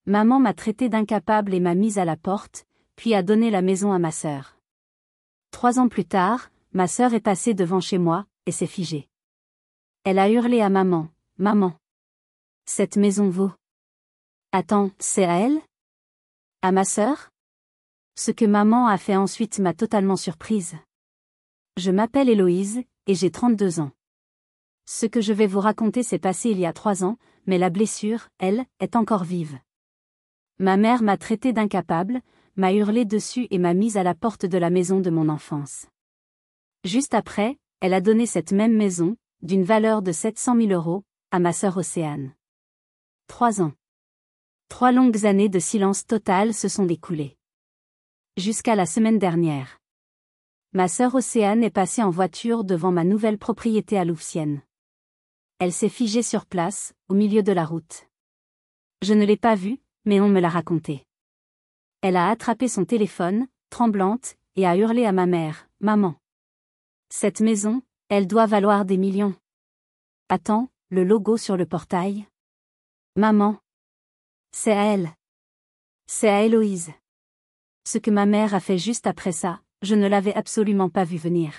Maman m'a traité d'incapable et m'a mise à la porte, puis a donné la maison à ma sœur. 3 ans plus tard, ma sœur est passée devant chez moi, et s'est figée. Elle a hurlé à maman, « Maman! Cette maison vaut... » Attends, c'est à elle? À ma sœur? Ce que maman a fait ensuite m'a totalement surprise. Je m'appelle Héloïse, et j'ai 32 ans. Ce que je vais vous raconter s'est passé il y a 3 ans, mais la blessure, elle, est encore vive. Ma mère m'a traité d'incapable, m'a hurlé dessus et m'a mise à la porte de la maison de mon enfance. Juste après, elle a donné cette même maison, d'une valeur de 700 000 €, à ma sœur Océane. 3 ans. 3 longues années de silence total se sont écoulées. Jusqu'à la semaine dernière. Ma sœur Océane est passée en voiture devant ma nouvelle propriété à Louvciennes. Elle s'est figée sur place, au milieu de la route. Je ne l'ai pas vue, mais on me l'a raconté. Elle a attrapé son téléphone, tremblante, et a hurlé à ma mère, « Maman! Cette maison, elle doit valoir des millions. Attends, le logo sur le portail. Maman! C'est à elle. C'est à Héloïse. » Ce que ma mère a fait juste après ça, je ne l'avais absolument pas vu venir.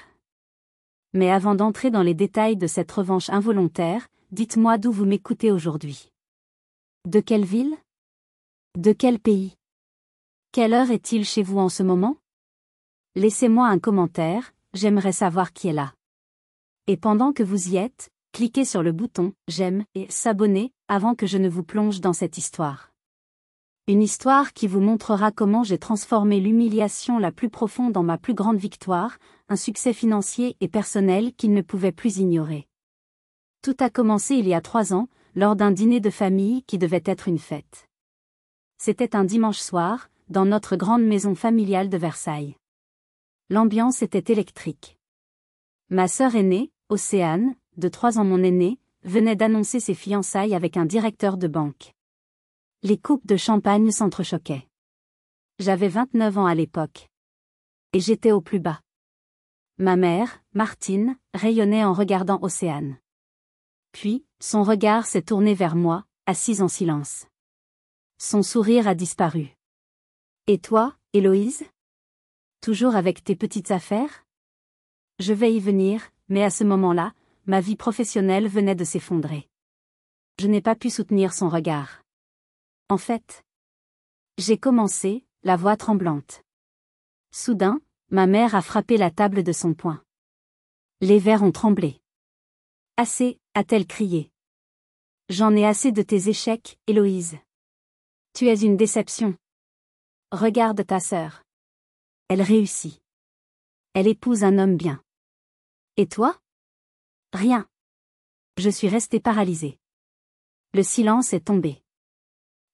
Mais avant d'entrer dans les détails de cette revanche involontaire, dites-moi d'où vous m'écoutez aujourd'hui. De quelle ville? De quel pays? Quelle heure est-il chez vous en ce moment? Laissez-moi un commentaire, j'aimerais savoir qui est là. Et pendant que vous y êtes, cliquez sur le bouton « J'aime » et « S'abonner » avant que je ne vous plonge dans cette histoire. Une histoire qui vous montrera comment j'ai transformé l'humiliation la plus profonde en ma plus grande victoire, un succès financier et personnel qu'il ne pouvait plus ignorer. Tout a commencé il y a 3 ans, lors d'un dîner de famille qui devait être une fête. C'était un dimanche soir, dans notre grande maison familiale de Versailles. L'ambiance était électrique. Ma sœur aînée, Océane, de 3 ans mon aînée, venait d'annoncer ses fiançailles avec un directeur de banque. Les coupes de champagne s'entrechoquaient. J'avais 29 ans à l'époque. Et j'étais au plus bas. Ma mère, Martine, rayonnait en regardant Océane. Puis, son regard s'est tourné vers moi, assise en silence. Son sourire a disparu. Et toi, Héloïse? Toujours avec tes petites affaires? Je vais y venir, mais à ce moment-là, ma vie professionnelle venait de s'effondrer. Je n'ai pas pu soutenir son regard. En fait, j'ai commencé, la voix tremblante. Soudain, ma mère a frappé la table de son poing. Les verres ont tremblé. Assez, a-t-elle crié. J'en ai assez de tes échecs, Héloïse. Tu es une déception. Regarde ta sœur. Elle réussit. Elle épouse un homme bien. Et toi? Rien. Je suis restée paralysée. Le silence est tombé.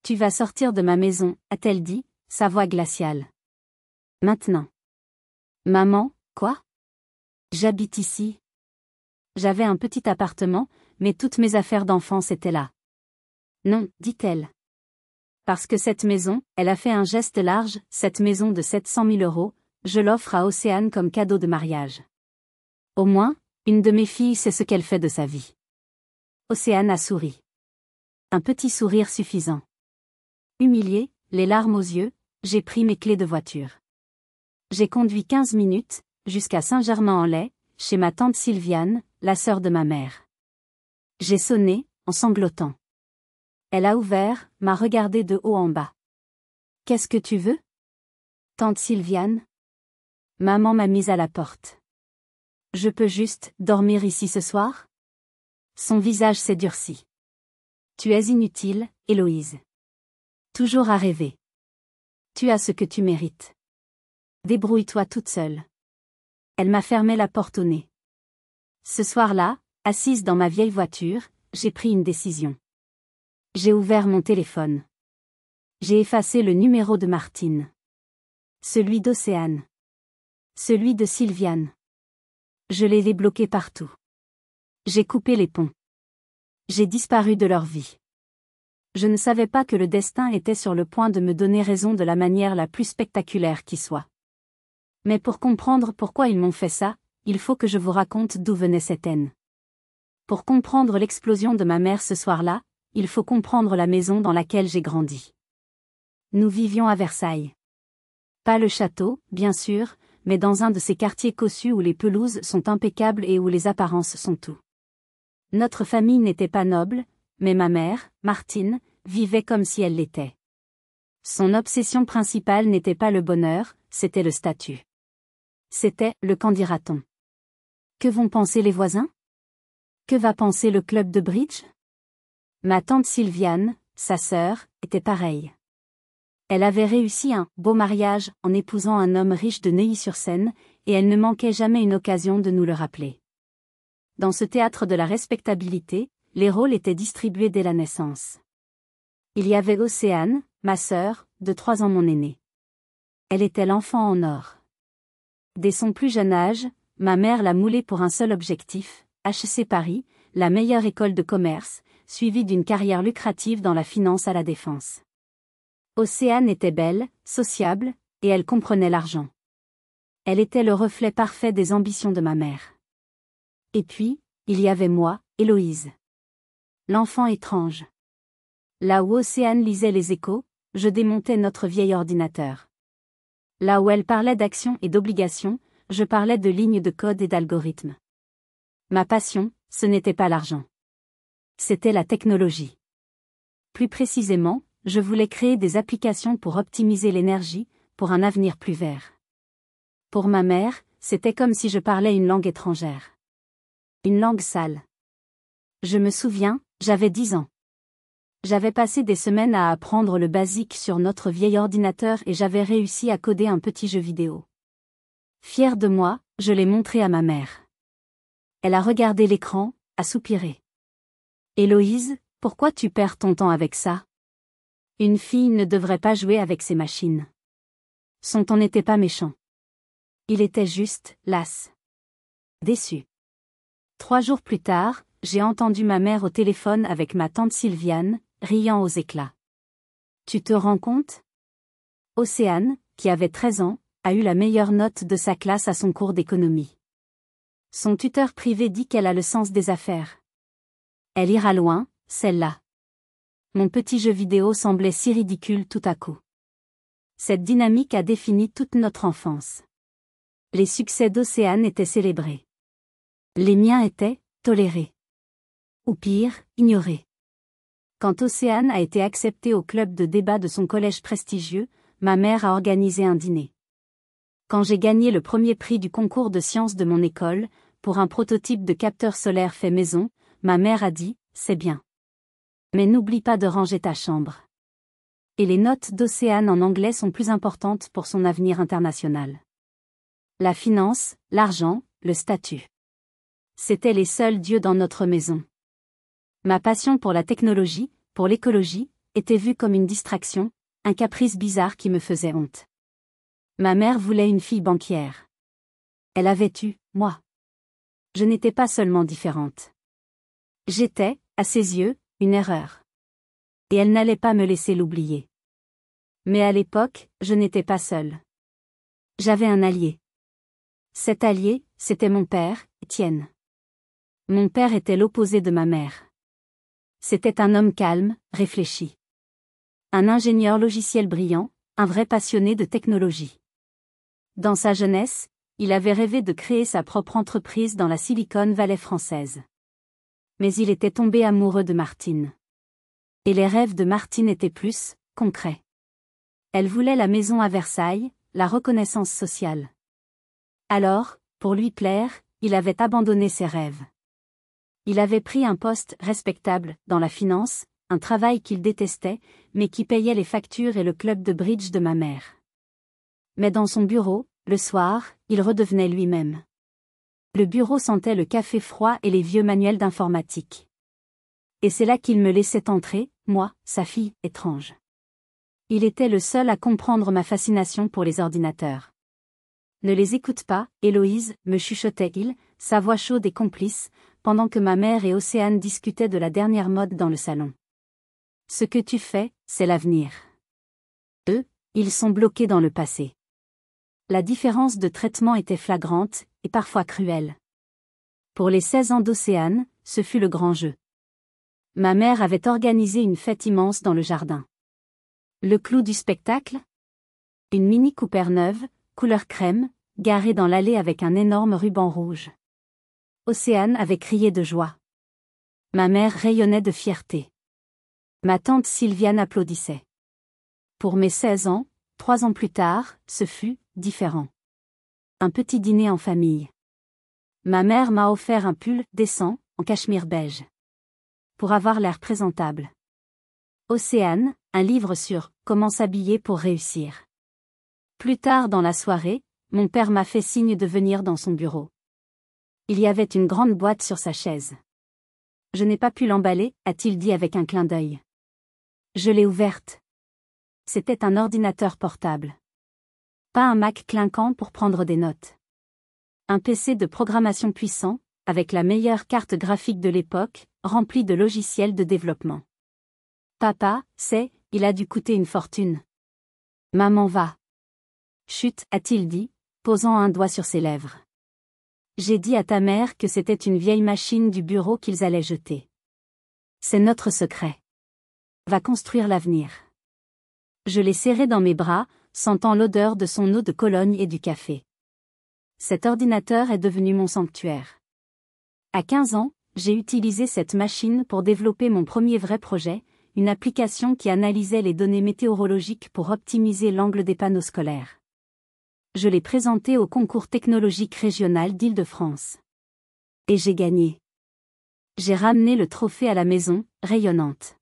Tu vas sortir de ma maison, a-t-elle dit, sa voix glaciale. Maintenant. Maman, quoi? J'habite ici. J'avais un petit appartement, mais toutes mes affaires d'enfance étaient là. Non, dit-elle. Parce que cette maison, elle a fait un geste large, cette maison de 700 000 €, je l'offre à Océane comme cadeau de mariage. Au moins, une de mes filles sait ce qu'elle fait de sa vie. Océane a souri. Un petit sourire suffisant. Humiliée, les larmes aux yeux, j'ai pris mes clés de voiture. J'ai conduit 15 minutes, jusqu'à Saint-Germain-en-Laye, chez ma tante Sylviane, la sœur de ma mère. J'ai sonné, en sanglotant. Elle a ouvert, m'a regardé de haut en bas. Qu'est-ce que tu veux? Tante Sylviane? Maman m'a mise à la porte. Je peux juste dormir ici ce soir? Son visage s'est durci. Tu es inutile, Héloïse. Toujours à rêver. Tu as ce que tu mérites. Débrouille-toi toute seule. Elle m'a fermé la porte au nez. Ce soir-là, assise dans ma vieille voiture, j'ai pris une décision. J'ai ouvert mon téléphone. J'ai effacé le numéro de Martine. Celui d'Océane. Celui de Sylviane. Je les ai bloqués partout. J'ai coupé les ponts. J'ai disparu de leur vie. Je ne savais pas que le destin était sur le point de me donner raison de la manière la plus spectaculaire qui soit. Mais pour comprendre pourquoi ils m'ont fait ça, il faut que je vous raconte d'où venait cette haine. Pour comprendre l'explosion de ma mère ce soir-là, il faut comprendre la maison dans laquelle j'ai grandi. Nous vivions à Versailles. Pas le château, bien sûr, mais dans un de ces quartiers cossus où les pelouses sont impeccables et où les apparences sont tout. Notre famille n'était pas noble, mais ma mère, Martine, vivait comme si elle l'était. Son obsession principale n'était pas le bonheur, c'était le statut. C'était le qu'en dira-t-on. Que vont penser les voisins? Que va penser le club de bridge? Ma tante Sylviane, sa sœur, était pareille. Elle avait réussi un beau mariage en épousant un homme riche de Neuilly-sur-Seine, et elle ne manquait jamais une occasion de nous le rappeler. Dans ce théâtre de la respectabilité, les rôles étaient distribués dès la naissance. Il y avait Océane, ma sœur, de 3 ans mon aînée. Elle était l'enfant en or. Dès son plus jeune âge, ma mère l'a moulée pour un seul objectif, HEC Paris, la meilleure école de commerce, suivie d'une carrière lucrative dans la finance à la défense. Océane était belle, sociable, et elle comprenait l'argent. Elle était le reflet parfait des ambitions de ma mère. Et puis, il y avait moi, Héloïse. L'enfant étrange. Là où Océane lisait les Échos, je démontais notre vieil ordinateur. Là où elle parlait d'action et d'obligation, je parlais de lignes de code et d'algorithmes. Ma passion, ce n'était pas l'argent. C'était la technologie. Plus précisément, je voulais créer des applications pour optimiser l'énergie, pour un avenir plus vert. Pour ma mère, c'était comme si je parlais une langue étrangère. Une langue sale. Je me souviens, j'avais 10 ans. J'avais passé des semaines à apprendre le basique sur notre vieil ordinateur et j'avais réussi à coder un petit jeu vidéo. Fière de moi, je l'ai montré à ma mère. Elle a regardé l'écran, a soupiré. Héloïse, pourquoi tu perds ton temps avec ça? Une fille ne devrait pas jouer avec ces machines. Son ton n'était pas méchant. Il était juste, las. Déçu. 3 jours plus tard, j'ai entendu ma mère au téléphone avec ma tante Sylviane, riant aux éclats. Tu te rends compte? Océane, qui avait 13 ans, a eu la meilleure note de sa classe à son cours d'économie. Son tuteur privé dit qu'elle a le sens des affaires. Elle ira loin, celle-là. Mon petit jeu vidéo semblait si ridicule tout à coup. Cette dynamique a défini toute notre enfance. Les succès d'Océane étaient célébrés. Les miens étaient tolérés. Ou pire, ignorés. Quand Océane a été acceptée au club de débat de son collège prestigieux, ma mère a organisé un dîner. Quand j'ai gagné le premier prix du concours de sciences de mon école, pour un prototype de capteur solaire fait maison, ma mère a dit, c'est bien. Mais n'oublie pas de ranger ta chambre. Et les notes d'Océane en anglais sont plus importantes pour son avenir international. La finance, l'argent, le statut. C'étaient les seuls dieux dans notre maison. Ma passion pour la technologie, pour l'écologie, était vue comme une distraction, un caprice bizarre qui me faisait honte. Ma mère voulait une fille banquière. Elle avait eu, moi. Je n'étais pas seulement différente. J'étais, à ses yeux, une erreur. Et elle n'allait pas me laisser l'oublier. Mais à l'époque, je n'étais pas seule. J'avais un allié. Cet allié, c'était mon père, Étienne. Mon père était l'opposé de ma mère. C'était un homme calme, réfléchi. Un ingénieur logiciel brillant, un vrai passionné de technologie. Dans sa jeunesse, il avait rêvé de créer sa propre entreprise dans la Silicon Valley française. Mais il était tombé amoureux de Martine. Et les rêves de Martine étaient plus concrets. Elle voulait la maison à Versailles, la reconnaissance sociale. Alors, pour lui plaire, il avait abandonné ses rêves. Il avait pris un poste respectable dans la finance, un travail qu'il détestait, mais qui payait les factures et le club de bridge de ma mère. Mais dans son bureau, le soir, il redevenait lui-même. Le bureau sentait le café froid et les vieux manuels d'informatique. Et c'est là qu'il me laissait entrer, moi, sa fille étrange. Il était le seul à comprendre ma fascination pour les ordinateurs. Ne les écoute pas, Héloïse, me chuchotait-il, sa voix chaude et complice, pendant que ma mère et Océane discutaient de la dernière mode dans le salon. Ce que tu fais, c'est l'avenir. Eux, ils sont bloqués dans le passé. La différence de traitement était flagrante, et parfois cruelle. Pour les 16 ans d'Océane, ce fut le grand jeu. Ma mère avait organisé une fête immense dans le jardin. Le clou du spectacle? Une Mini Cooper neuve, couleur crème, garée dans l'allée avec un énorme ruban rouge. Océane avait crié de joie. Ma mère rayonnait de fierté. Ma tante Sylviane applaudissait. Pour mes 16 ans, 3 ans plus tard, ce fut différent. Un petit dîner en famille. Ma mère m'a offert un pull décent, en cachemire beige. Pour avoir l'air présentable. Océane, un livre sur « Comment s'habiller pour réussir ». Plus tard dans la soirée, mon père m'a fait signe de venir dans son bureau. Il y avait une grande boîte sur sa chaise. Je n'ai pas pu l'emballer, a-t-il dit avec un clin d'œil. Je l'ai ouverte. C'était un ordinateur portable. Pas un Mac clinquant pour prendre des notes. Un PC de programmation puissant, avec la meilleure carte graphique de l'époque, rempli de logiciels de développement. Papa, il a dû coûter une fortune. Maman va. Chut, a-t-il dit, posant un doigt sur ses lèvres. J'ai dit à ta mère que c'était une vieille machine du bureau qu'ils allaient jeter. C'est notre secret. Va construire l'avenir. Je l'ai serré dans mes bras, sentant l'odeur de son eau de Cologne et du café. Cet ordinateur est devenu mon sanctuaire. À 15 ans, j'ai utilisé cette machine pour développer mon premier vrai projet, une application qui analysait les données météorologiques pour optimiser l'angle des panneaux scolaires. Je l'ai présenté au concours technologique régional d'Île-de-France. Et j'ai gagné. J'ai ramené le trophée à la maison, rayonnante.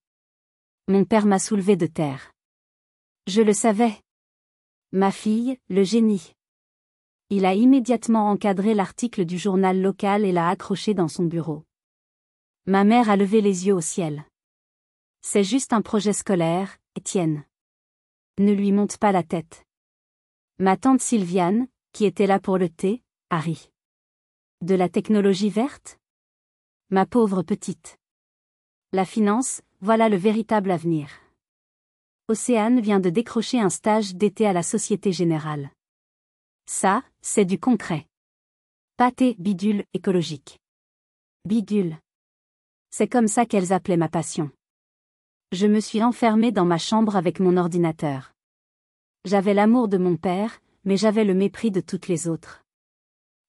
Mon père m'a soulevé de terre. Je le savais. Ma fille, le génie. Il a immédiatement encadré l'article du journal local et l'a accroché dans son bureau. Ma mère a levé les yeux au ciel. C'est juste un projet scolaire, Étienne. Ne lui monte pas la tête. Ma tante Sylviane, qui était là pour le thé, a ri. De la technologie verte? Ma pauvre petite. La finance, voilà le véritable avenir. Océane vient de décrocher un stage d'été à la Société Générale. Ça, c'est du concret. Pâté bidule écologique. Bidule. C'est comme ça qu'elles appelaient ma passion. Je me suis enfermée dans ma chambre avec mon ordinateur. J'avais l'amour de mon père, mais j'avais le mépris de toutes les autres.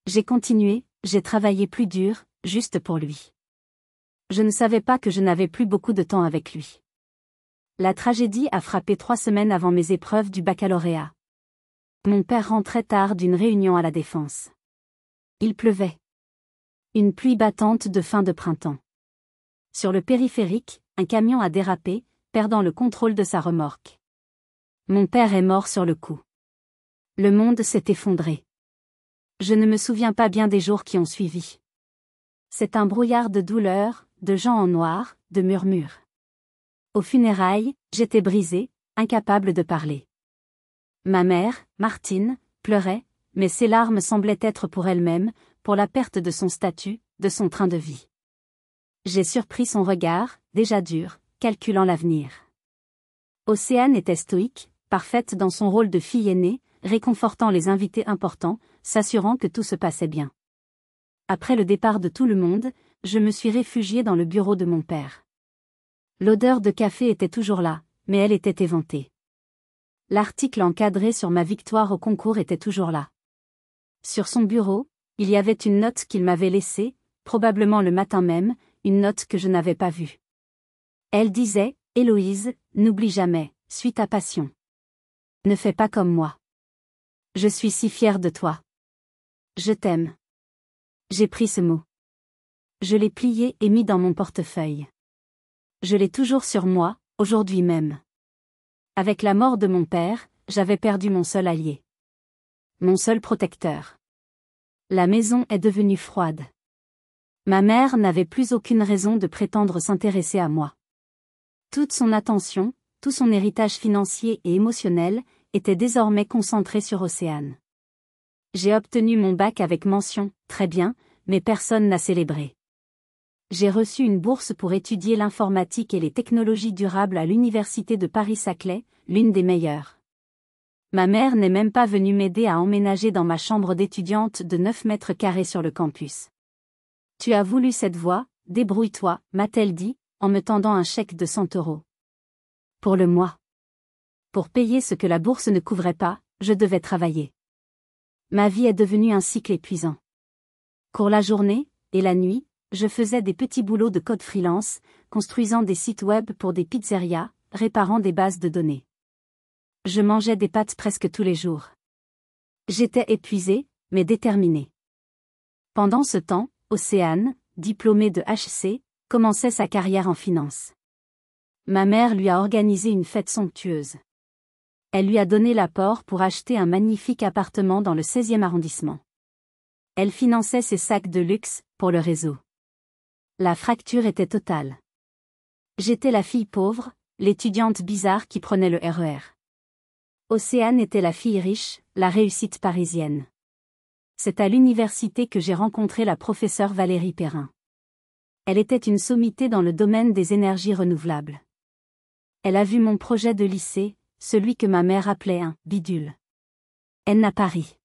J'ai continué, j'ai travaillé plus dur, juste pour lui. Je ne savais pas que je n'avais plus beaucoup de temps avec lui. La tragédie a frappé 3 semaines avant mes épreuves du baccalauréat. Mon père rentrait tard d'une réunion à la Défense. Il pleuvait. Une pluie battante de fin de printemps. Sur le périphérique, un camion a dérapé, perdant le contrôle de sa remorque. Mon père est mort sur le coup. Le monde s'est effondré. Je ne me souviens pas bien des jours qui ont suivi. C'est un brouillard de douleurs, de gens en noir, de murmures. Aux funérailles, j'étais brisée, incapable de parler. Ma mère, Martine, pleurait, mais ses larmes semblaient être pour elle-même, pour la perte de son statut, de son train de vie. J'ai surpris son regard, déjà dur, calculant l'avenir. Océane était stoïque, parfaite dans son rôle de fille aînée, réconfortant les invités importants, s'assurant que tout se passait bien. Après le départ de tout le monde, je me suis réfugiée dans le bureau de mon père. L'odeur de café était toujours là, mais elle était éventée. L'article encadré sur ma victoire au concours était toujours là. Sur son bureau, il y avait une note qu'il m'avait laissée, probablement le matin même, une note que je n'avais pas vue. Elle disait, « Héloïse, n'oublie jamais, suis ta passion. Ne fais pas comme moi. Je suis si fière de toi. Je t'aime. » J'ai pris ce mot. Je l'ai plié et mis dans mon portefeuille. Je l'ai toujours sur moi, aujourd'hui même. Avec la mort de mon père, j'avais perdu mon seul allié. Mon seul protecteur. La maison est devenue froide. Ma mère n'avait plus aucune raison de prétendre s'intéresser à moi. Toute son attention, tout son héritage financier et émotionnel, était désormais concentré sur Océane. J'ai obtenu mon bac avec mention, très bien, mais personne n'a célébré. J'ai reçu une bourse pour étudier l'informatique et les technologies durables à l'université de Paris-Saclay, l'une des meilleures. Ma mère n'est même pas venue m'aider à emménager dans ma chambre d'étudiante de 9 mètres carrés sur le campus. Tu as voulu cette voie, débrouille-toi, m'a-t-elle dit, en me tendant un chèque de 100 €. Pour le mois. Pour payer ce que la bourse ne couvrait pas, je devais travailler. Ma vie est devenue un cycle épuisant. Pour la journée, et la nuit, je faisais des petits boulots de code freelance, construisant des sites web pour des pizzerias, réparant des bases de données. Je mangeais des pâtes presque tous les jours. J'étais épuisée, mais déterminée. Pendant ce temps, Océane, diplômée de HEC, commençait sa carrière en finance. Ma mère lui a organisé une fête somptueuse. Elle lui a donné l'apport pour acheter un magnifique appartement dans le 16e arrondissement. Elle finançait ses sacs de luxe, pour le réseau. La fracture était totale. J'étais la fille pauvre, l'étudiante bizarre qui prenait le RER. Océane était la fille riche, la réussite parisienne. C'est à l'université que j'ai rencontré la professeure Valérie Perrin. Elle était une sommité dans le domaine des énergies renouvelables. Elle a vu mon projet de lycée, celui que ma mère appelait un « bidule ». Elle n'a pas ri.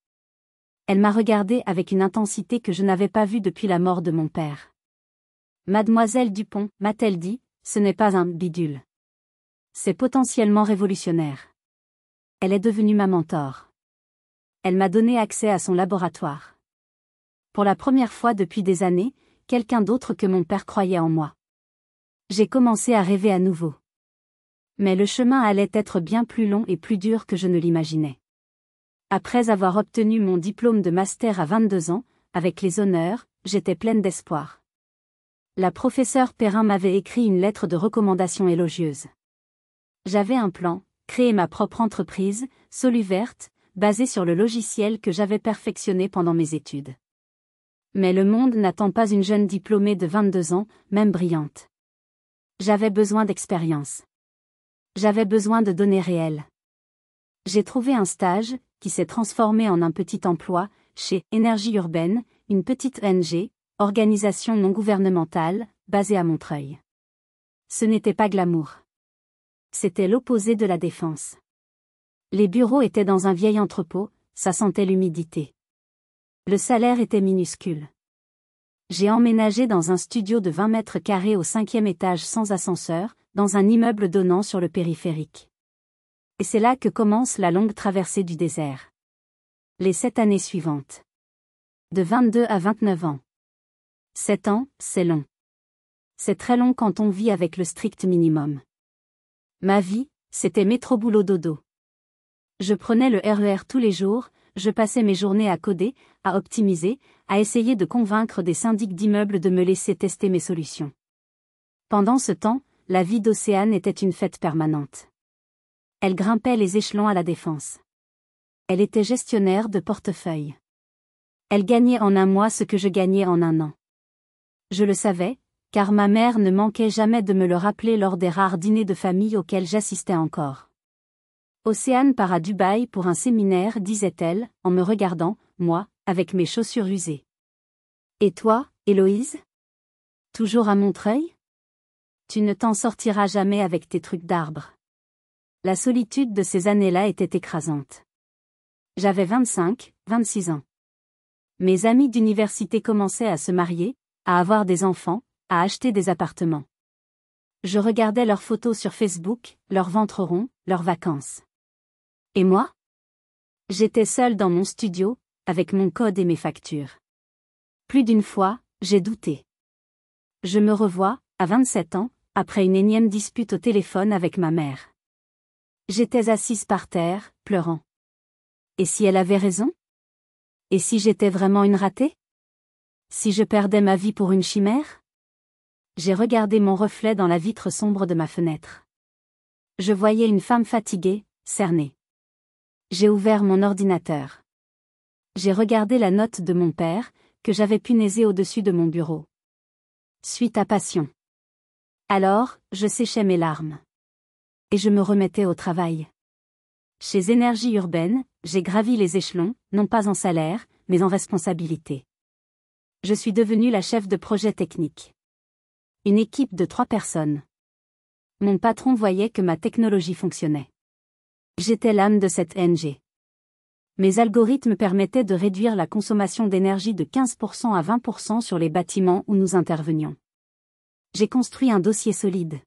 Elle m'a regardé avec une intensité que je n'avais pas vue depuis la mort de mon père. « Mademoiselle Dupont », m'a-t-elle dit, « ce n'est pas un « bidule ». C'est potentiellement révolutionnaire. Elle est devenue ma mentor. Elle m'a donné accès à son laboratoire. Pour la première fois depuis des années, quelqu'un d'autre que mon père croyait en moi. J'ai commencé à rêver à nouveau. Mais le chemin allait être bien plus long et plus dur que je ne l'imaginais. Après avoir obtenu mon diplôme de master à 22 ans, avec les honneurs, j'étais pleine d'espoir. La professeure Perrin m'avait écrit une lettre de recommandation élogieuse. J'avais un plan, créer ma propre entreprise, Soluverte, basée sur le logiciel que j'avais perfectionné pendant mes études. Mais le monde n'attend pas une jeune diplômée de 22 ans, même brillante. J'avais besoin d'expérience. J'avais besoin de données réelles. J'ai trouvé un stage, qui s'est transformé en un petit emploi, chez Énergie Urbaine, une petite ONG, organisation non gouvernementale, basée à Montreuil. Ce n'était pas glamour. C'était l'opposé de la défense. Les bureaux étaient dans un vieil entrepôt, ça sentait l'humidité. Le salaire était minuscule. J'ai emménagé dans un studio de 20 mètres carrés au 5e étage sans ascenseur, dans un immeuble donnant sur le périphérique. Et c'est là que commence la longue traversée du désert. Les 7 années suivantes. De 22 à 29 ans. 7 ans, c'est long. C'est très long quand on vit avec le strict minimum. Ma vie, c'était métro boulot dodo. Je prenais le RER tous les jours, je passais mes journées à coder, à optimiser, à essayer de convaincre des syndics d'immeubles de me laisser tester mes solutions. Pendant ce temps, la vie d'Océane était une fête permanente. Elle grimpait les échelons à la défense. Elle était gestionnaire de portefeuille. Elle gagnait en un mois ce que je gagnais en un an. Je le savais, car ma mère ne manquait jamais de me le rappeler lors des rares dîners de famille auxquels j'assistais encore. Océane part à Dubaï pour un séminaire, disait-elle, en me regardant, moi, avec mes chaussures usées. Et toi, Héloïse? Toujours à Montreuil? Tu ne t'en sortiras jamais avec tes trucs d'arbre. La solitude de ces années-là était écrasante. J'avais 25, 26 ans. Mes amis d'université commençaient à se marier, à avoir des enfants, à acheter des appartements. Je regardais leurs photos sur Facebook, leurs ventres ronds, leurs vacances. Et moi? J'étais seule dans mon studio, avec mon code et mes factures. Plus d'une fois, j'ai douté. Je me revois, à 27 ans, après une énième dispute au téléphone avec ma mère. J'étais assise par terre, pleurant. Et si elle avait raison? Et si j'étais vraiment une ratée? Si je perdais ma vie pour une chimère? J'ai regardé mon reflet dans la vitre sombre de ma fenêtre. Je voyais une femme fatiguée, cernée. J'ai ouvert mon ordinateur. J'ai regardé la note de mon père, que j'avais punaisée au-dessus de mon bureau. Suite à passion. Alors, je séchais mes larmes. Et je me remettais au travail. Chez Énergie Urbaine, j'ai gravi les échelons, non pas en salaire, mais en responsabilité. Je suis devenue la chef de projet technique. Une équipe de 3 personnes. Mon patron voyait que ma technologie fonctionnait. J'étais l'âme de cette ONG. Mes algorithmes permettaient de réduire la consommation d'énergie de 15% à 20% sur les bâtiments où nous intervenions. J'ai construit un dossier solide.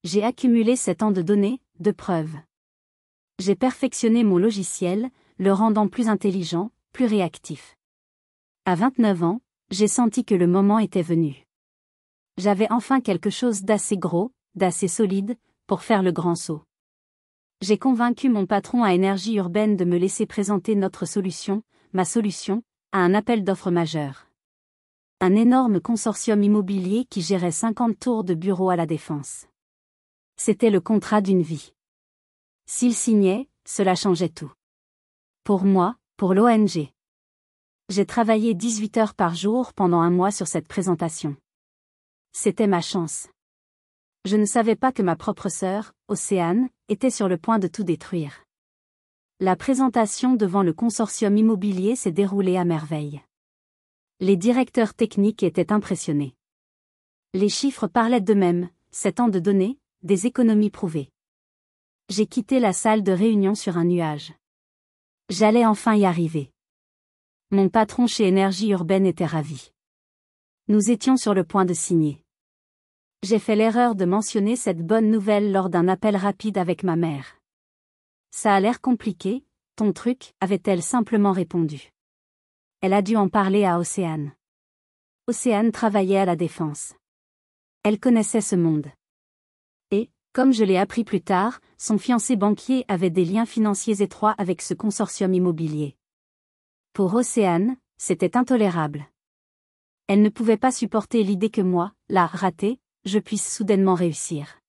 J'ai accumulé 7 ans de données, de preuves. J'ai perfectionné mon logiciel, le rendant plus intelligent, plus réactif. À 29 ans, j'ai senti que le moment était venu. J'avais enfin quelque chose d'assez gros, d'assez solide, pour faire le grand saut. J'ai convaincu mon patron à Énergie Urbaine de me laisser présenter notre solution, ma solution, à un appel d'offres majeur. Un énorme consortium immobilier qui gérait 50 tours de bureaux à La Défense. C'était le contrat d'une vie. S'il signait, cela changeait tout. Pour moi, pour l'ONG. J'ai travaillé 18 heures par jour pendant un mois sur cette présentation. C'était ma chance. Je ne savais pas que ma propre sœur, Océane, était sur le point de tout détruire. La présentation devant le consortium immobilier s'est déroulée à merveille. Les directeurs techniques étaient impressionnés. Les chiffres parlaient d'eux-mêmes, 7 ans de données, des économies prouvées. J'ai quitté la salle de réunion sur un nuage. J'allais enfin y arriver. Mon patron chez Énergie Urbaine était ravi. Nous étions sur le point de signer. J'ai fait l'erreur de mentionner cette bonne nouvelle lors d'un appel rapide avec ma mère. Ça a l'air compliqué, ton truc, avait-elle simplement répondu. Elle a dû en parler à Océane. Océane travaillait à La Défense. Elle connaissait ce monde. Et, comme je l'ai appris plus tard, son fiancé banquier avait des liens financiers étroits avec ce consortium immobilier. Pour Océane, c'était intolérable. Elle ne pouvait pas supporter l'idée que moi, la ratée, je puisse soudainement réussir.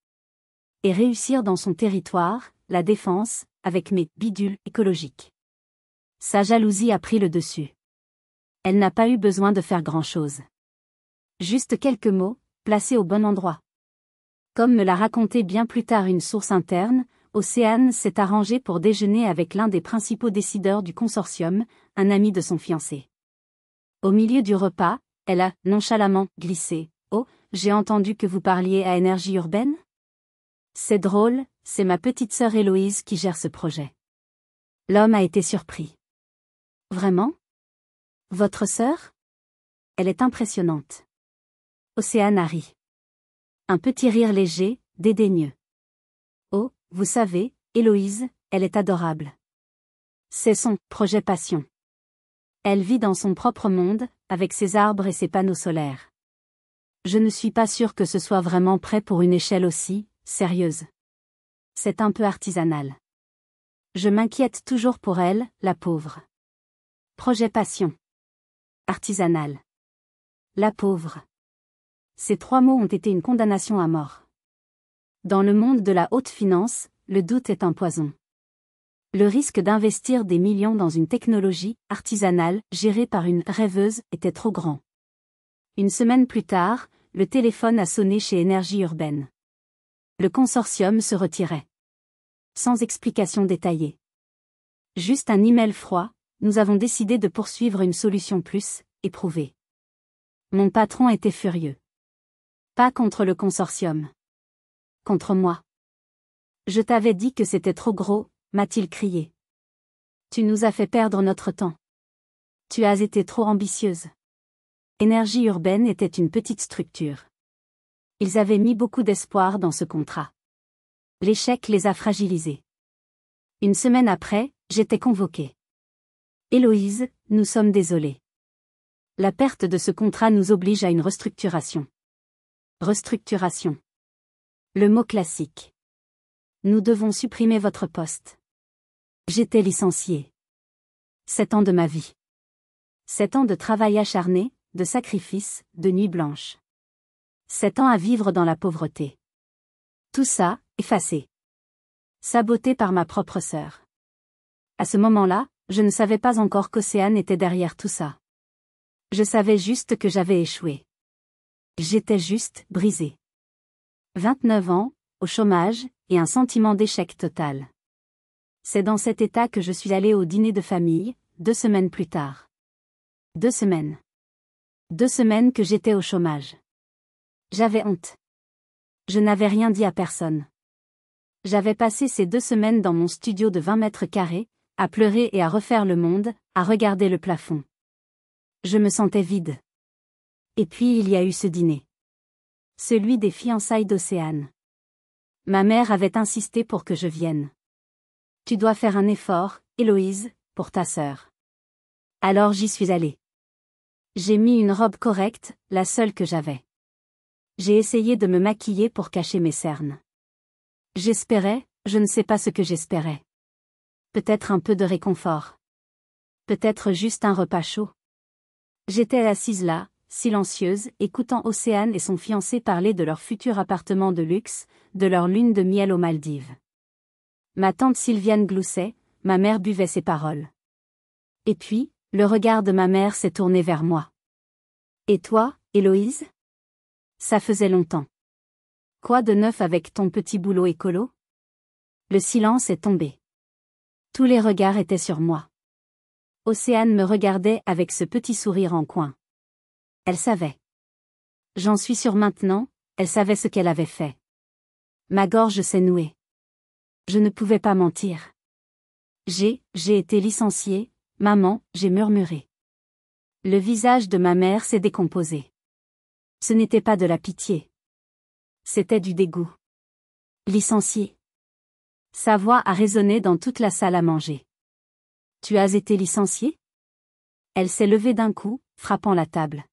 Et réussir dans son territoire, La Défense, avec mes bidules écologiques. Sa jalousie a pris le dessus. Elle n'a pas eu besoin de faire grand-chose. Juste quelques mots, placés au bon endroit. Comme me l'a raconté bien plus tard une source interne, Océane s'est arrangée pour déjeuner avec l'un des principaux décideurs du consortium, un ami de son fiancé. Au milieu du repas, elle a, nonchalamment, glissé. « Oh, j'ai entendu que vous parliez à Énergie Urbaine ?» C'est drôle, c'est ma petite sœur Héloïse qui gère ce projet. L'homme a été surpris. Vraiment ? Votre sœur ? Elle est impressionnante. Océane a ri. Un petit rire léger, dédaigneux. Oh, vous savez, Héloïse, elle est adorable. C'est son projet passion. Elle vit dans son propre monde, avec ses arbres et ses panneaux solaires. Je ne suis pas sûre que ce soit vraiment prêt pour une échelle aussi sérieuse. C'est un peu artisanal. Je m'inquiète toujours pour elle, la pauvre. Projet passion. Artisanal. La pauvre. Ces 3 mots ont été une condamnation à mort. Dans le monde de la haute finance, le doute est un poison. Le risque d'investir des millions dans une technologie artisanale gérée par une rêveuse était trop grand. Une semaine plus tard, le téléphone a sonné chez Énergie Urbaine. Le consortium se retirait. Sans explication détaillée. Juste un email froid, nous avons décidé de poursuivre une solution plus éprouvée. Mon patron était furieux. Pas contre le consortium. Contre moi. Je t'avais dit que c'était trop gros, m'a-t-il crié. Tu nous as fait perdre notre temps. Tu as été trop ambitieuse. Énergie Urbaine était une petite structure. Ils avaient mis beaucoup d'espoir dans ce contrat. L'échec les a fragilisés. Une semaine après, j'étais convoquée. Héloïse, nous sommes désolés. La perte de ce contrat nous oblige à une restructuration. Restructuration. Le mot classique. Nous devons supprimer votre poste. J'étais licenciée. 7 ans de ma vie. 7 ans de travail acharné, de sacrifices, de nuits blanches. 7 ans à vivre dans la pauvreté. Tout ça, effacé. Saboté par ma propre sœur. À ce moment-là, je ne savais pas encore qu'Océane était derrière tout ça. Je savais juste que j'avais échoué. J'étais juste brisée. 29 ans, au chômage, et un sentiment d'échec total. C'est dans cet état que je suis allée au dîner de famille, 2 semaines plus tard. 2 semaines. 2 semaines que j'étais au chômage. J'avais honte. Je n'avais rien dit à personne. J'avais passé ces 2 semaines dans mon studio de 20 mètres carrés, à pleurer et à refaire le monde, à regarder le plafond. Je me sentais vide. Et puis il y a eu ce dîner. Celui des fiançailles d'Océane. Ma mère avait insisté pour que je vienne. Tu dois faire un effort, Héloïse, pour ta sœur. Alors j'y suis allée. J'ai mis une robe correcte, la seule que j'avais. J'ai essayé de me maquiller pour cacher mes cernes. J'espérais, je ne sais pas ce que j'espérais. Peut-être un peu de réconfort. Peut-être juste un repas chaud. J'étais assise là, silencieuse, écoutant Océane et son fiancé parler de leur futur appartement de luxe, de leur lune de miel aux Maldives. Ma tante Sylviane gloussait, ma mère buvait ses paroles. Et puis, le regard de ma mère s'est tourné vers moi. Et toi, Héloïse? Ça faisait longtemps. Quoi de neuf avec ton petit boulot écolo? Le silence est tombé. Tous les regards étaient sur moi. Océane me regardait avec ce petit sourire en coin. Elle savait. J'en suis sûre maintenant, elle savait ce qu'elle avait fait. Ma gorge s'est nouée. Je ne pouvais pas mentir. J'ai été licenciée, maman, j'ai murmuré. Le visage de ma mère s'est décomposé. Ce n'était pas de la pitié. C'était du dégoût. Licenciée. Sa voix a résonné dans toute la salle à manger. Tu as été licenciée? Elle s'est levée d'un coup, frappant la table.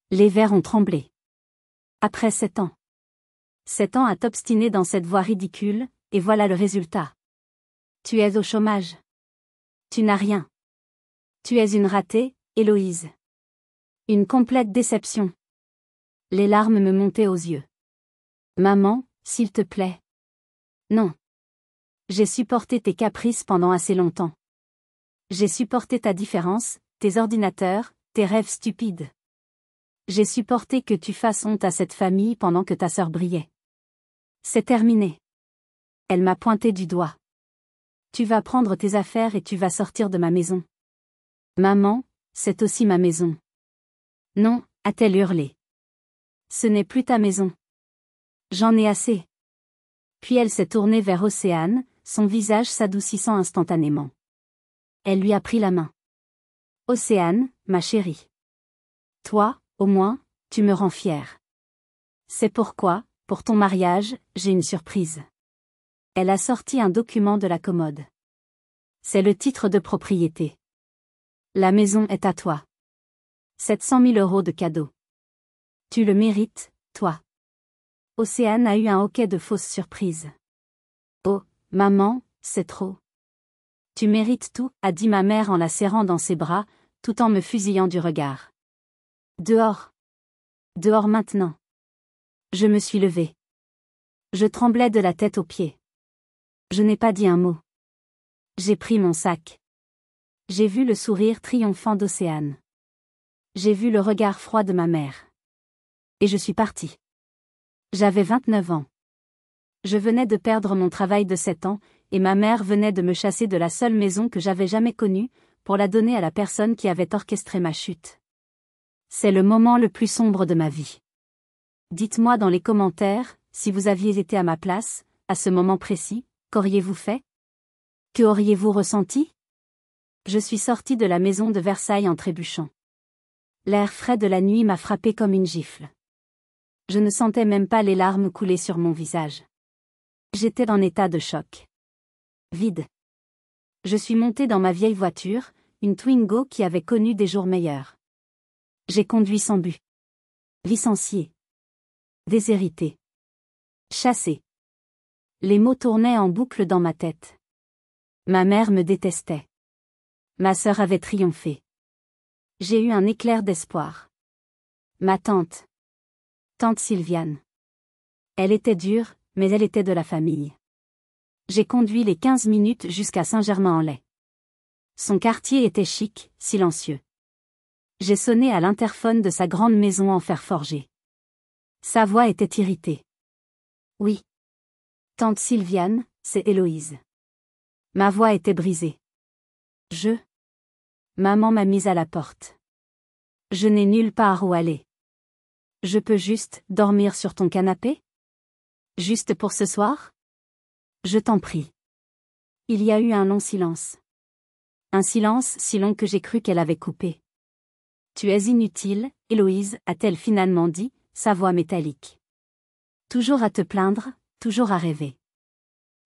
Les verres ont tremblé. Après 7 ans. 7 ans à t'obstiner dans cette voie ridicule, et voilà le résultat. Tu es au chômage. Tu n'as rien. Tu es une ratée, Héloïse. Une complète déception. Les larmes me montaient aux yeux. Maman, s'il te plaît. Non. J'ai supporté tes caprices pendant assez longtemps. J'ai supporté ta différence, tes ordinateurs, tes rêves stupides. J'ai supporté que tu fasses honte à cette famille pendant que ta sœur brillait. C'est terminé. Elle m'a pointé du doigt. Tu vas prendre tes affaires et tu vas sortir de ma maison. Maman, c'est aussi ma maison. Non, a-t-elle hurlé. Ce n'est plus ta maison. J'en ai assez. Puis elle s'est tournée vers Océane, son visage s'adoucissant instantanément. Elle lui a pris la main. Océane, ma chérie. Toi, au moins, tu me rends fière. C'est pourquoi, pour ton mariage, j'ai une surprise. Elle a sorti un document de la commode. C'est le titre de propriété. La maison est à toi. 700 000 € de cadeau. Tu le mérites, toi. Océane a eu un hoquet de fausse surprise. Oh, maman, c'est trop. Tu mérites tout, a dit ma mère en la serrant dans ses bras, tout en me fusillant du regard. Dehors. Dehors maintenant. Je me suis levée. Je tremblais de la tête aux pieds. Je n'ai pas dit un mot. J'ai pris mon sac. J'ai vu le sourire triomphant d'Océane. J'ai vu le regard froid de ma mère. Et je suis partie. J'avais 29 ans. Je venais de perdre mon travail de 7 ans, et ma mère venait de me chasser de la seule maison que j'avais jamais connue, pour la donner à la personne qui avait orchestré ma chute. C'est le moment le plus sombre de ma vie. Dites-moi dans les commentaires, si vous aviez été à ma place, à ce moment précis, qu'auriez-vous fait? Que auriez-vous ressenti? Je suis sortie de la maison de Versailles en trébuchant. L'air frais de la nuit m'a frappé comme une gifle. Je ne sentais même pas les larmes couler sur mon visage. J'étais en état de choc. Vide. Je suis montée dans ma vieille voiture, une Twingo qui avait connu des jours meilleurs. J'ai conduit sans but. Licencié. Déshérité. Chassé. Les mots tournaient en boucle dans ma tête. Ma mère me détestait. Ma sœur avait triomphé. J'ai eu un éclair d'espoir. Ma tante. Tante Sylviane. Elle était dure, mais elle était de la famille. J'ai conduit les 15 minutes jusqu'à Saint-Germain-en-Laye. Son quartier était chic, silencieux. J'ai sonné à l'interphone de sa grande maison en fer forgé. Sa voix était irritée. Oui. Tante Sylviane, c'est Héloïse. Ma voix était brisée. Maman m'a mise à la porte. Je n'ai nulle part où aller. Je peux juste dormir sur ton canapé? Juste pour ce soir? Je t'en prie. Il y a eu un long silence. Un silence si long que j'ai cru qu'elle avait coupé. Tu es inutile, Héloïse, a-t-elle finalement dit, sa voix métallique. Toujours à te plaindre, toujours à rêver.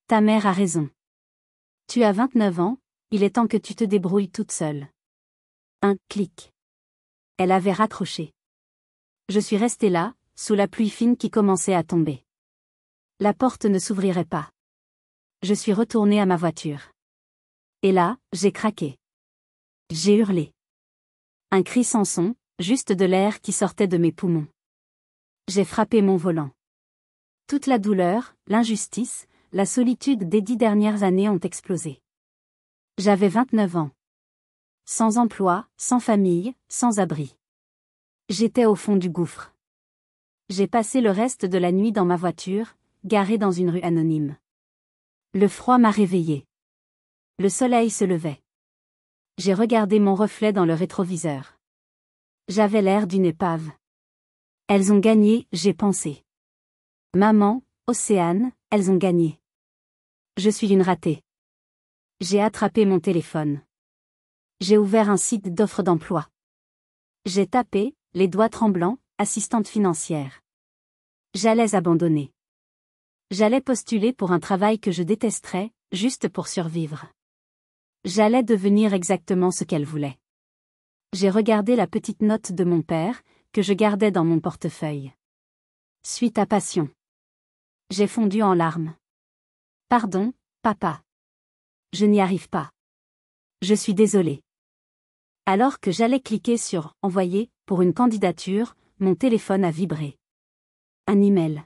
Ta mère a raison. Tu as 29 ans, il est temps que tu te débrouilles toute seule. Un clic. Elle avait raccroché. Je suis restée là, sous la pluie fine qui commençait à tomber. La porte ne s'ouvrirait pas. Je suis retournée à ma voiture. Et là, j'ai craqué. J'ai hurlé. Un cri sans son, juste de l'air qui sortait de mes poumons. J'ai frappé mon volant. Toute la douleur, l'injustice, la solitude des 10 dernières années ont explosé. J'avais 29 ans. Sans emploi, sans famille, sans abri. J'étais au fond du gouffre. J'ai passé le reste de la nuit dans ma voiture, garée dans une rue anonyme. Le froid m'a réveillée. Le soleil se levait. J'ai regardé mon reflet dans le rétroviseur. J'avais l'air d'une épave. Elles ont gagné, j'ai pensé. Maman, Océane, elles ont gagné. Je suis une ratée. J'ai attrapé mon téléphone. J'ai ouvert un site d'offres d'emploi. J'ai tapé, les doigts tremblants, assistante financière. J'allais abandonner. J'allais postuler pour un travail que je détesterais, juste pour survivre. J'allais devenir exactement ce qu'elle voulait. J'ai regardé la petite note de mon père, que je gardais dans mon portefeuille. Suite à passion. J'ai fondu en larmes. Pardon, papa. Je n'y arrive pas. Je suis désolée. Alors que j'allais cliquer sur « Envoyer » pour une candidature, mon téléphone a vibré. Un email.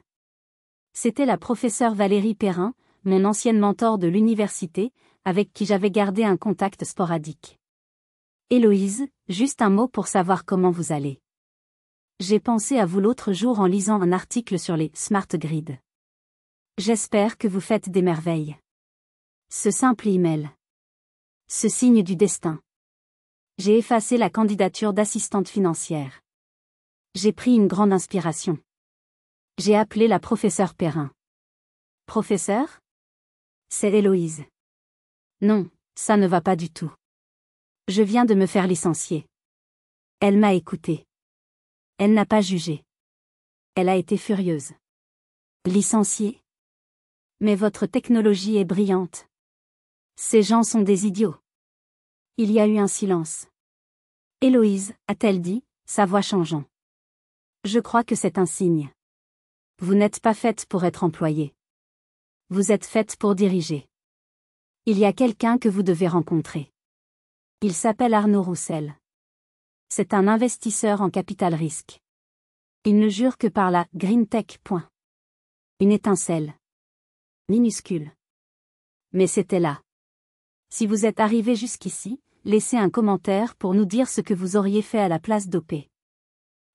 C'était la professeure Valérie Perrin, mon ancienne mentor de l'université, avec qui j'avais gardé un contact sporadique. Héloïse, juste un mot pour savoir comment vous allez. J'ai pensé à vous l'autre jour en lisant un article sur les Smart Grid. J'espère que vous faites des merveilles. Ce simple email. Ce signe du destin. J'ai effacé la candidature d'assistante financière. J'ai pris une grande inspiration. J'ai appelé la professeure Perrin. Professeur ? C'est Héloïse. Non, ça ne va pas du tout. Je viens de me faire licencier. Elle m'a écoutée. Elle n'a pas jugé. Elle a été furieuse. Licenciée ? Mais votre technologie est brillante. Ces gens sont des idiots. Il y a eu un silence. Héloïse, a-t-elle dit, sa voix changeant. Je crois que c'est un signe. Vous n'êtes pas faite pour être employée. Vous êtes faite pour diriger. Il y a quelqu'un que vous devez rencontrer. Il s'appelle Arnaud Roussel. C'est un investisseur en capital risque. Il ne jure que par la green tech. Une étincelle. Minuscule. Mais c'était là. Si vous êtes arrivé jusqu'ici, laissez un commentaire pour nous dire ce que vous auriez fait à la place d'OP.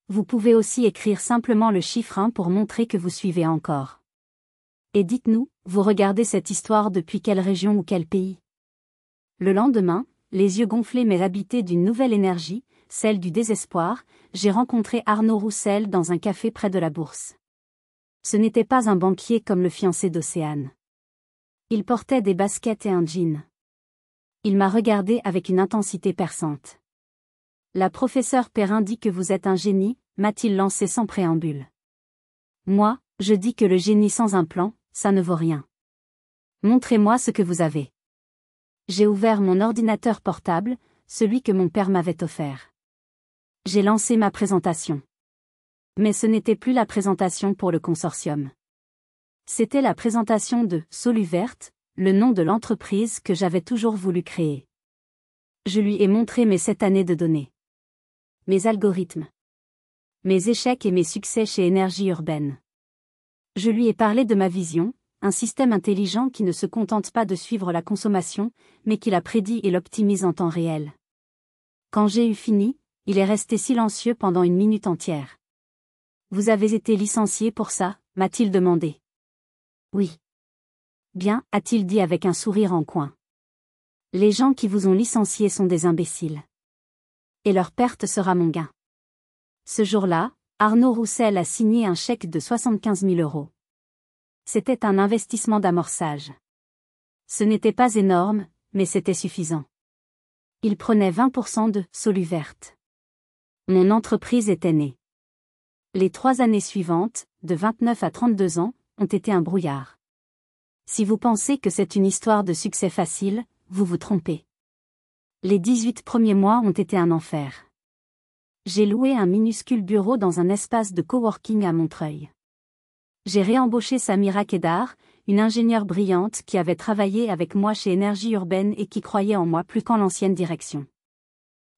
Vous pouvez aussi écrire simplement le chiffre 1 pour montrer que vous suivez encore. Et dites-nous, vous regardez cette histoire depuis quelle région ou quel pays? Le lendemain, les yeux gonflés mais habités d'une nouvelle énergie, celle du désespoir, j'ai rencontré Arnaud Roussel dans un café près de la Bourse. Ce n'était pas un banquier comme le fiancé d'Océane. Il portait des baskets et un jean. Il m'a regardé avec une intensité perçante. La professeure Perrin dit que vous êtes un génie, m'a-t-il lancé sans préambule. Moi, je dis que le génie sans un plan, ça ne vaut rien. Montrez-moi ce que vous avez. J'ai ouvert mon ordinateur portable, celui que mon père m'avait offert. J'ai lancé ma présentation. Mais ce n'était plus la présentation pour le consortium. C'était la présentation de Soluvert, le nom de l'entreprise que j'avais toujours voulu créer. Je lui ai montré mes 7 années de données. Mes algorithmes. Mes échecs et mes succès chez Énergie Urbaine. Je lui ai parlé de ma vision, un système intelligent qui ne se contente pas de suivre la consommation, mais qui la prédit et l'optimise en temps réel. Quand j'ai eu fini, il est resté silencieux pendant une minute entière. Vous avez été licencié pour ça, m'a-t-il demandé. Oui. Bien, a-t-il dit avec un sourire en coin. Les gens qui vous ont licencié sont des imbéciles. Et leur perte sera mon gain. Ce jour-là, Arnaud Roussel a signé un chèque de 75 000 €. C'était un investissement d'amorçage. Ce n'était pas énorme, mais c'était suffisant. Il prenait 20% de Soluvert. Mon entreprise était née. Les 3 années suivantes, de 29 à 32 ans, ont été un brouillard. Si vous pensez que c'est une histoire de succès facile, vous vous trompez. Les 18 premiers mois ont été un enfer. J'ai loué un minuscule bureau dans un espace de coworking à Montreuil. J'ai réembauché Samira Kedar, une ingénieure brillante qui avait travaillé avec moi chez Énergie Urbaine et qui croyait en moi plus qu'en l'ancienne direction.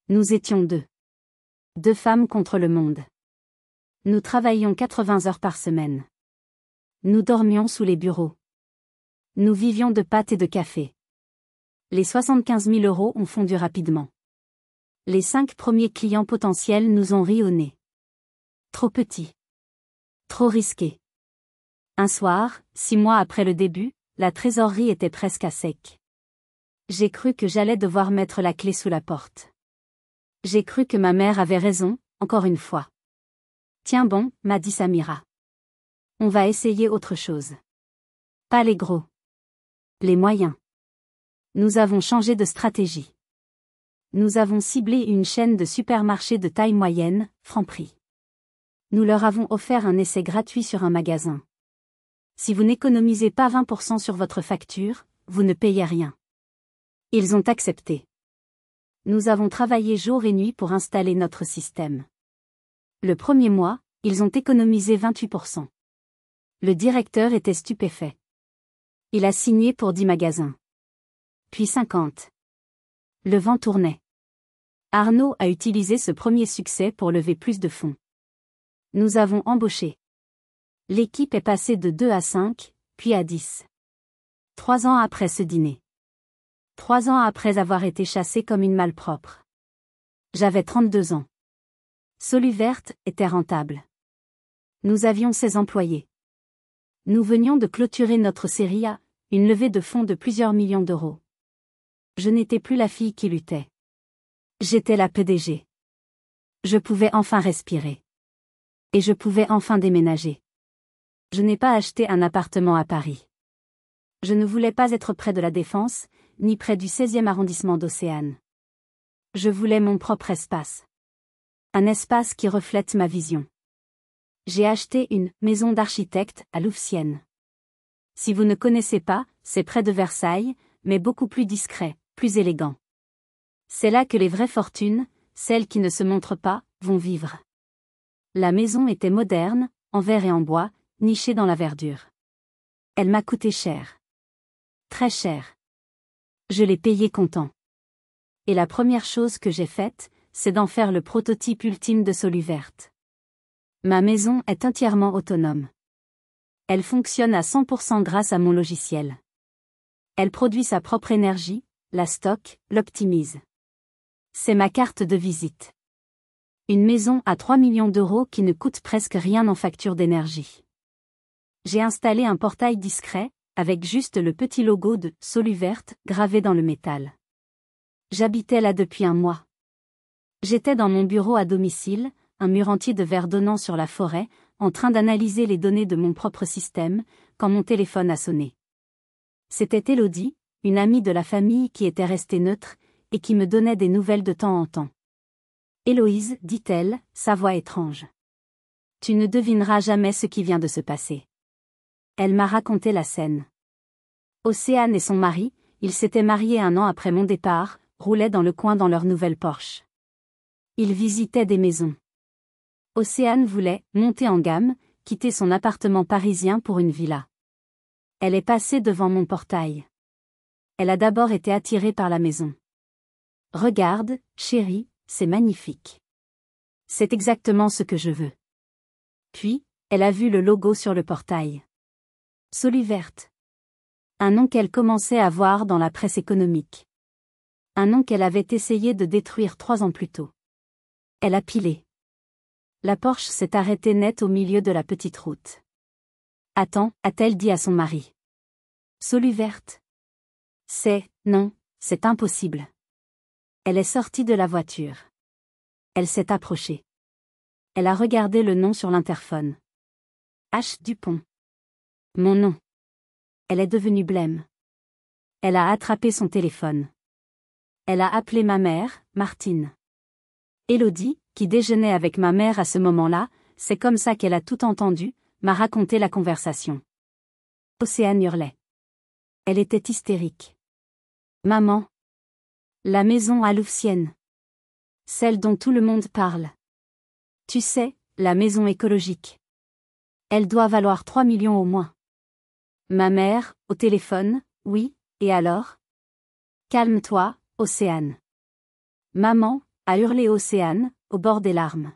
Nous étions deux. Deux femmes contre le monde. Nous travaillions 80 heures par semaine. Nous dormions sous les bureaux. Nous vivions de pâtes et de café. Les 75 000 € ont fondu rapidement. Les 5 premiers clients potentiels nous ont ri au nez. Trop petit. Trop risqué. Un soir, 6 mois après le début, la trésorerie était presque à sec. J'ai cru que j'allais devoir mettre la clé sous la porte. J'ai cru que ma mère avait raison, encore une fois. Tiens bon, m'a dit Samira. On va essayer autre chose. Pas les gros. Les moyens. Nous avons changé de stratégie. Nous avons ciblé une chaîne de supermarchés de taille moyenne, Franprix. Nous leur avons offert un essai gratuit sur un magasin. Si vous n'économisez pas 20% sur votre facture, vous ne payez rien. Ils ont accepté. Nous avons travaillé jour et nuit pour installer notre système. Le premier mois, ils ont économisé 28%. Le directeur était stupéfait. Il a signé pour 10 magasins. Puis 50. Le vent tournait. Arnaud a utilisé ce premier succès pour lever plus de fonds. Nous avons embauché. L'équipe est passée de 2 à 5, puis à 10. 3 ans après ce dîner. 3 ans après avoir été chassée comme une malpropre. J'avais 32 ans. Soluverte était rentable. Nous avions 16 employés. Nous venions de clôturer notre série A, une levée de fonds de plusieurs millions d'euros. Je n'étais plus la fille qui luttait. J'étais la PDG. Je pouvais enfin respirer. Et je pouvais enfin déménager. Je n'ai pas acheté un appartement à Paris. Je ne voulais pas être près de la Défense, ni près du 16e arrondissement d'Océane. Je voulais mon propre espace. Un espace qui reflète ma vision. J'ai acheté une maison d'architecte à Louvciennes. Si vous ne connaissez pas, c'est près de Versailles, mais beaucoup plus discret, plus élégant. C'est là que les vraies fortunes, celles qui ne se montrent pas, vont vivre. La maison était moderne, en verre et en bois, nichée dans la verdure. Elle m'a coûté cher. Très cher. Je l'ai payé content. Et la première chose que j'ai faite, c'est d'en faire le prototype ultime de Soluverte. Ma maison est entièrement autonome. Elle fonctionne à 100% grâce à mon logiciel. Elle produit sa propre énergie, la stocke, l'optimise. C'est ma carte de visite. Une maison à 3 millions d'euros qui ne coûte presque rien en facture d'énergie. J'ai installé un portail discret, avec juste le petit logo de Soluverte gravé dans le métal. J'habitais là depuis un mois. J'étais dans mon bureau à domicile, un mur entier de verre donnant sur la forêt, en train d'analyser les données de mon propre système, quand mon téléphone a sonné. C'était Élodie, une amie de la famille qui était restée neutre, et qui me donnait des nouvelles de temps en temps. Héloïse, dit-elle, sa voix étrange. Tu ne devineras jamais ce qui vient de se passer. Elle m'a raconté la scène. Océane et son mari, ils s'étaient mariés 1 an après mon départ, roulaient dans le coin dans leur nouvelle Porsche. Ils visitaient des maisons. Océane voulait monter en gamme, quitter son appartement parisien pour une villa. Elle est passée devant mon portail. Elle a d'abord été attirée par la maison. Regarde, chérie, c'est magnifique. C'est exactement ce que je veux. Puis, elle a vu le logo sur le portail. Soluverte. Un nom qu'elle commençait à voir dans la presse économique. Un nom qu'elle avait essayé de détruire 3 ans plus tôt. Elle a pilé. La Porsche s'est arrêtée net au milieu de la petite route. Attends, a-t-elle dit à son mari. Soluverte. Non, c'est impossible. Elle est sortie de la voiture. Elle s'est approchée. Elle a regardé le nom sur l'interphone. H. Dupont. Mon nom. Elle est devenue blême. Elle a attrapé son téléphone. Elle a appelé ma mère, Martine. Élodie, qui déjeunait avec ma mère à ce moment-là, c'est comme ça qu'elle a tout entendu, m'a raconté la conversation. Océane hurlait. Elle était hystérique. Maman. La maison à Louvciennes. Celle dont tout le monde parle. Tu sais, la maison écologique. Elle doit valoir 3 millions au moins. Ma mère, au téléphone, oui, et alors? Calme-toi, Océane. Maman, a hurlé Océane, au bord des larmes.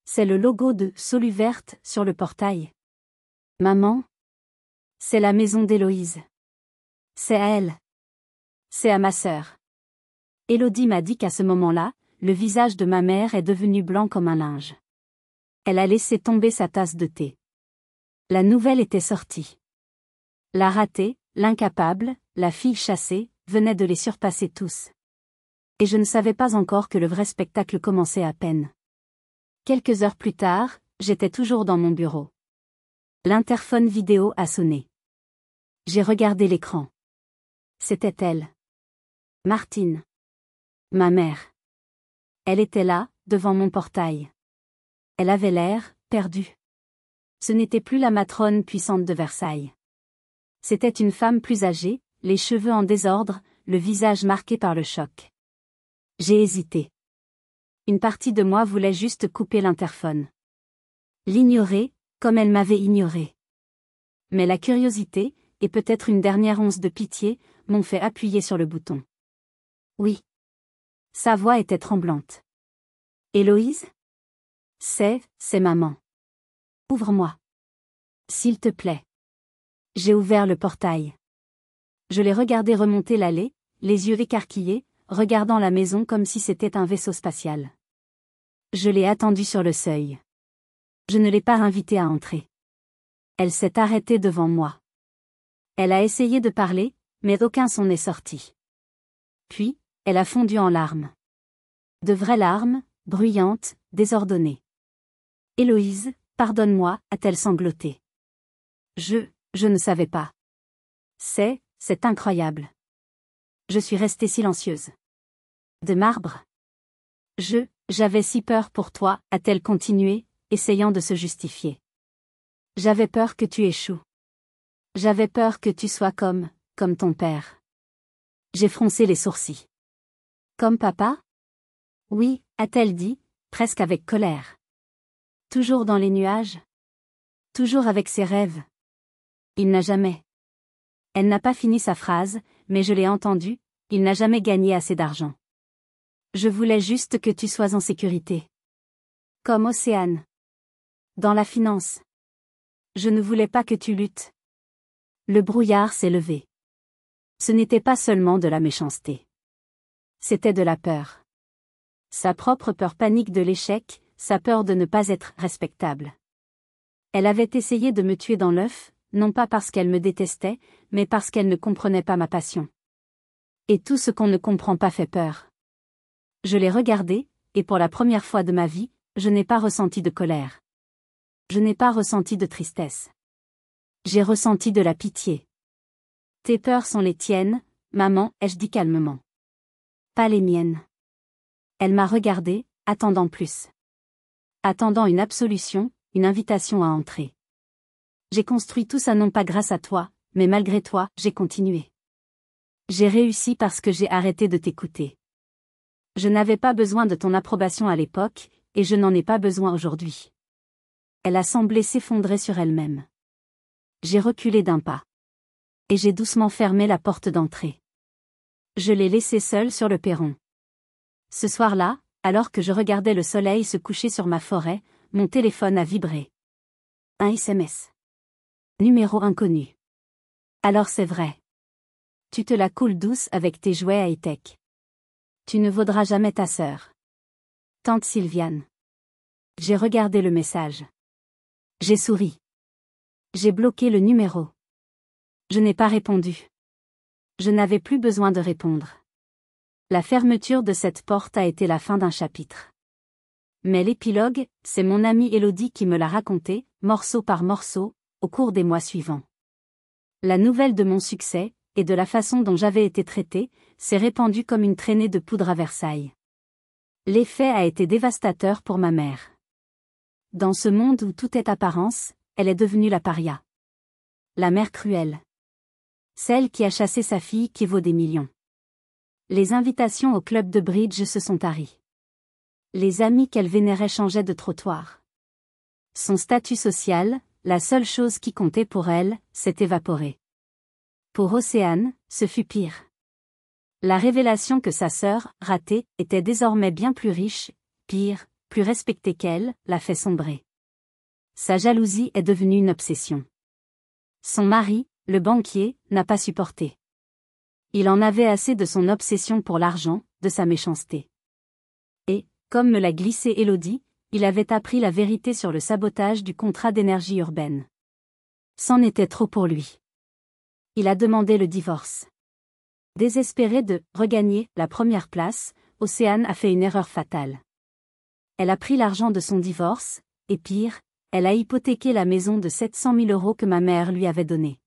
C'est le logo de Soluverte sur le portail. Maman? C'est la maison d'Héloïse. C'est à elle. C'est à ma sœur. Élodie m'a dit qu'à ce moment-là, le visage de ma mère est devenu blanc comme un linge. Elle a laissé tomber sa tasse de thé. La nouvelle était sortie. La ratée, l'incapable, la fille chassée, venaient de les surpasser tous. Et je ne savais pas encore que le vrai spectacle commençait à peine. Quelques heures plus tard, j'étais toujours dans mon bureau. L'interphone vidéo a sonné. J'ai regardé l'écran. C'était elle. Martine. Ma mère. Elle était là, devant mon portail. Elle avait l'air perdue. Ce n'était plus la matrone puissante de Versailles. C'était une femme plus âgée, les cheveux en désordre, le visage marqué par le choc. J'ai hésité. Une partie de moi voulait juste couper l'interphone. L'ignorer, comme elle m'avait ignoré. Mais la curiosité, et peut-être une dernière once de pitié, m'ont fait appuyer sur le bouton. Oui. Sa voix était tremblante. Héloïse? C'est maman. Ouvre-moi. S'il te plaît. J'ai ouvert le portail. Je l'ai regardé remonter l'allée, les yeux écarquillés, regardant la maison comme si c'était un vaisseau spatial. Je l'ai attendue sur le seuil. Je ne l'ai pas invitée à entrer. Elle s'est arrêtée devant moi. Elle a essayé de parler, mais aucun son n'est sorti. Puis, elle a fondu en larmes. De vraies larmes, bruyantes, désordonnées. Héloïse, pardonne-moi, a-t-elle sangloté. Je ne savais pas. C'est incroyable. Je suis restée silencieuse. De marbre. J'avais si peur pour toi, a-t-elle continué, essayant de se justifier. J'avais peur que tu échoues. J'avais peur que tu sois comme ton père. J'ai froncé les sourcils. Comme papa? Oui, a-t-elle dit, presque avec colère. Toujours dans les nuages? Toujours avec ses rêves? Il n'a jamais. Elle n'a pas fini sa phrase, mais je l'ai entendue, il n'a jamais gagné assez d'argent. Je voulais juste que tu sois en sécurité. Comme Océane. Dans la finance. Je ne voulais pas que tu luttes. Le brouillard s'est levé. Ce n'était pas seulement de la méchanceté. C'était de la peur. Sa propre peur panique de l'échec, sa peur de ne pas être respectable. Elle avait essayé de me tuer dans l'œuf, non pas parce qu'elle me détestait, mais parce qu'elle ne comprenait pas ma passion. Et tout ce qu'on ne comprend pas fait peur. Je l'ai regardée, et pour la première fois de ma vie, je n'ai pas ressenti de colère. Je n'ai pas ressenti de tristesse. J'ai ressenti de la pitié. Tes peurs sont les tiennes, maman, ai-je dit calmement. Pas les miennes. Elle m'a regardée, attendant plus. Attendant une absolution, une invitation à entrer. J'ai construit tout ça non pas grâce à toi, mais malgré toi, j'ai continué. J'ai réussi parce que j'ai arrêté de t'écouter. Je n'avais pas besoin de ton approbation à l'époque, et je n'en ai pas besoin aujourd'hui. Elle a semblé s'effondrer sur elle-même. J'ai reculé d'un pas. Et j'ai doucement fermé la porte d'entrée. Je l'ai laissée seule sur le perron. Ce soir-là, alors que je regardais le soleil se coucher sur ma forêt, mon téléphone a vibré. Un SMS. Numéro inconnu. Alors c'est vrai. Tu te la coules douce avec tes jouets high-tech. Tu ne vaudras jamais ta sœur. Tante Sylviane. J'ai regardé le message. J'ai souri. J'ai bloqué le numéro. Je n'ai pas répondu. Je n'avais plus besoin de répondre. La fermeture de cette porte a été la fin d'un chapitre. Mais l'épilogue, c'est mon amie Élodie qui me l'a raconté, morceau par morceau, au cours des mois suivants. La nouvelle de mon succès, et de la façon dont j'avais été traitée, s'est répandue comme une traînée de poudre à Versailles. L'effet a été dévastateur pour ma mère. Dans ce monde où tout est apparence, elle est devenue la paria. La mère cruelle. Celle qui a chassé sa fille qui vaut des millions. Les invitations au club de bridge se sont taries. Les amis qu'elle vénérait changeaient de trottoir. Son statut social, la seule chose qui comptait pour elle, s'est évaporé. Pour Océane, ce fut pire. La révélation que sa sœur, ratée, était désormais bien plus riche, pire, plus respectée qu'elle, l'a fait sombrer. Sa jalousie est devenue une obsession. Son mari, le banquier, n'a pas supporté. Il en avait assez de son obsession pour l'argent, de sa méchanceté. Et, comme me l'a glissé Élodie, il avait appris la vérité sur le sabotage du contrat d'énergie urbaine. C'en était trop pour lui. Il a demandé le divorce. Désespérée de regagner la première place, Océane a fait une erreur fatale. Elle a pris l'argent de son divorce, et pire, elle a hypothéqué la maison de 700 000 € que ma mère lui avait donnée.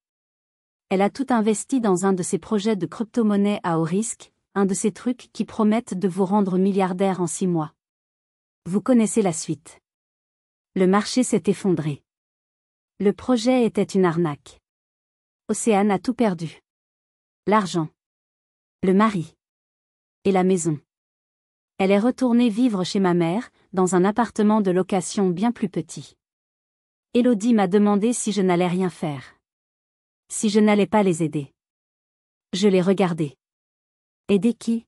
Elle a tout investi dans un de ses projets de crypto-monnaie à haut risque, un de ces trucs qui promettent de vous rendre milliardaire en 6 mois. Vous connaissez la suite. Le marché s'est effondré. Le projet était une arnaque. Océane a tout perdu. L'argent. Le mari. Et la maison. Elle est retournée vivre chez ma mère, dans un appartement de location bien plus petit. Élodie m'a demandé si je n'allais rien faire. Si je n'allais pas les aider. Je l'ai regardé. Aider qui?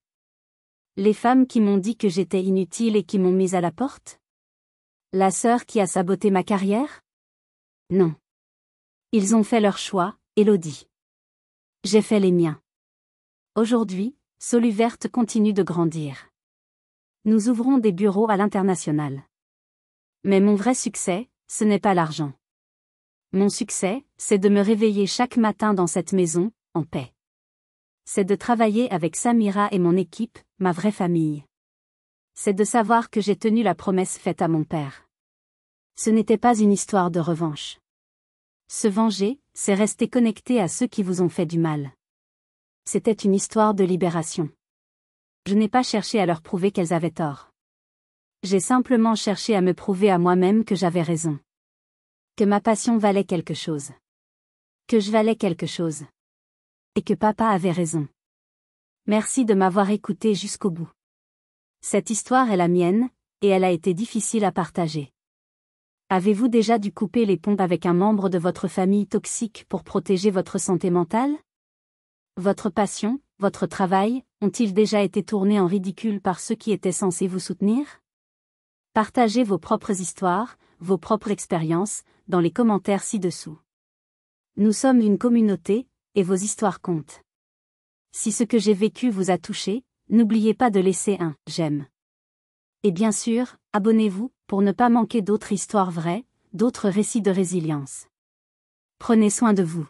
Les femmes qui m'ont dit que j'étais inutile et qui m'ont mise à la porte? La sœur qui a saboté ma carrière? Non. Ils ont fait leur choix, Élodie. J'ai fait les miens. Aujourd'hui, Soluverte continue de grandir. Nous ouvrons des bureaux à l'international. Mais mon vrai succès, ce n'est pas l'argent. Mon succès, c'est de me réveiller chaque matin dans cette maison, en paix. C'est de travailler avec Samira et mon équipe, ma vraie famille. C'est de savoir que j'ai tenu la promesse faite à mon père. Ce n'était pas une histoire de revanche. Se venger, c'est rester connecté à ceux qui vous ont fait du mal. C'était une histoire de libération. Je n'ai pas cherché à leur prouver qu'elles avaient tort. J'ai simplement cherché à me prouver à moi-même que j'avais raison. Que ma passion valait quelque chose. Que je valais quelque chose. Et que papa avait raison. Merci de m'avoir écouté jusqu'au bout. Cette histoire est la mienne, et elle a été difficile à partager. Avez-vous déjà dû couper les ponts avec un membre de votre famille toxique pour protéger votre santé mentale? Votre passion, votre travail, ont-ils déjà été tournés en ridicule par ceux qui étaient censés vous soutenir? Partagez vos propres histoires, vos propres expériences, dans les commentaires ci-dessous. Nous sommes une communauté, et vos histoires comptent. Si ce que j'ai vécu vous a touché, n'oubliez pas de laisser un « j'aime ». Et bien sûr, abonnez-vous, pour ne pas manquer d'autres histoires vraies, d'autres récits de résilience. Prenez soin de vous.